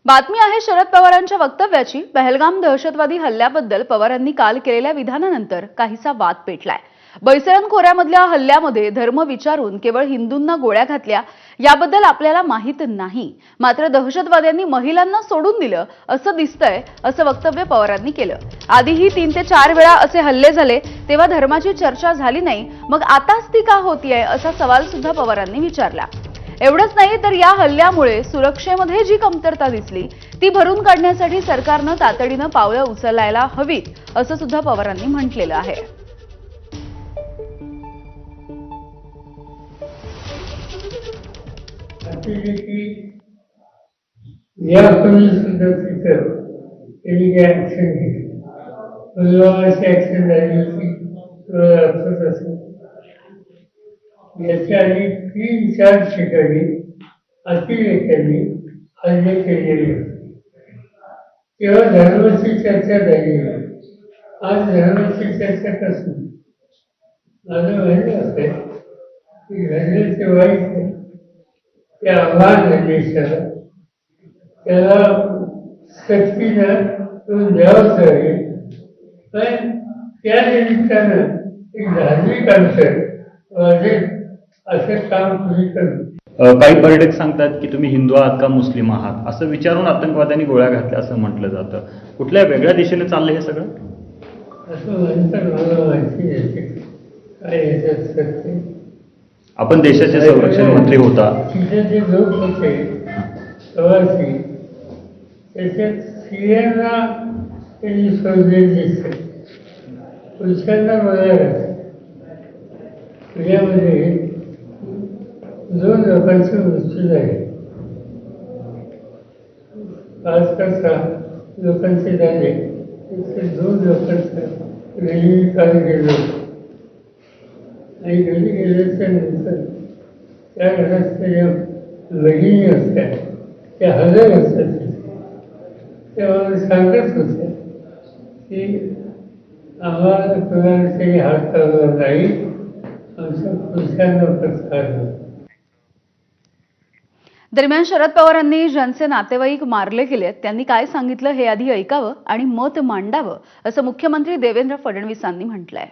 बातमी आहे शरद पवारांच्या वक्तव्याची। पहलगाम दहशतवादी हल्ल्याबद्दल पवारांनी काल केलेल्या विधानानंतर काहीसा वाद पेटलाय। बैसरण खोऱ्यामधल्या हल्ल्यामध्ये धर्म विचारून केवळ हिंदूंना गोळ्या घातल्या याबद्दल आपल्याला माहित नाही, मात्र दहशतवाद्यांनी महिलांना सोडून दिलं असं दिसतंय, असं वक्तव्य पवारांनी केलं। आधीही 3 ते 4 वेळा असे हल्ले झाले तेव्हा धर्माची चर्चा झाली नाही, मग आताच ती का होतीये असा सवाल सुद्धा पवारांनी विचारला। एवढंच नाही तर या हल्ल्यामुळे सुरक्षेमध्ये जी कमतरता दिसली ती भरून काढण्यासाठी सरकारने तातडीने पावलं उचलायला हवीत असं सुद्धा पवारांनी म्हटलेलं आहे। याच्या आधी 3-4 ठिकाणी अतिरेक्यांनी हल्ले केलेले तेव्हा धर्माची चर्चा झाली। आज धर्माची चर्चा कसं माझं म्हणणं असं आहे की घडल्याचे वाईट आहे ते आव्हान आहे देशाला, त्याला सक्तीनं तो द्यावंच लागेल, पण त्या निमित्तानं एक धार्मिक अंतर वाढेल असं काम तुम्ही करू। काही पर्यटक सांगतात की तुम्ही हिंदू आहात का मुस्लिम आहात असं विचारून आतंकवाद्यांनी गोळ्या घातल्या असं म्हटलं जातं। कुठल्या वेगळ्या दिशेने चाललंय हे सगळं? असं म्हणतात, मला माहिती नाही काय याच्यात सत्य। आपण देशाचे संरक्षण मंत्री होता, तिथे जे लोक होते प्रवासी त्याच्यात स्त्रियांना त्यांनी शोधले दिसते, पुरुषांना बघायला पुण्यामध्ये 2 लोकांचे मृत्यू झाले, 5 का 6 लोकांचे झाले, 2 लोकांचं घरी काल गेलो आणि घरी गेल्याच्या नंतर त्या घरात ज्या भगिनी असत्या त्या हजर असतात, तेव्हा सांगत होत्या की आम्हाला कुणाला तरी हात लावला नाही, आमच्या पुरुषांना प्रसार। दरम्यान शरद पवारांनी ज्यांचे नातेवाईक मारले गेलेत त्यांनी काय सांगितलं हे आधी ऐकावं आणि मत मांडावं असं मुख्यमंत्री देवेंद्र फडणवीसांनी म्हटलंय।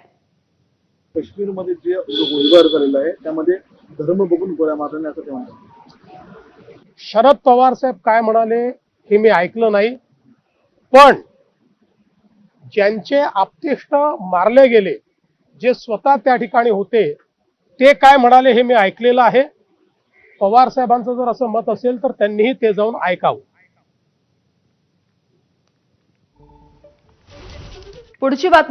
काश्मीरमध्ये जो गोळीबार झालेला आहे त्यामध्ये धर्म बघून गोळ्या मारण्याचं ते म्हणतात। शरद पवार साहेब काय म्हणाले हे मी ऐकलं नाही, पण ज्यांचे आप्तेष्ट मारले गेले, जे स्वतः त्या ठिकाणी होते, ते काय म्हणाले हे मी ऐकलेलं आहे। पवार साहेबांचं जर असं मत असेल तर त्यांनीही ते जाऊन ऐकावं। पुढची बातमी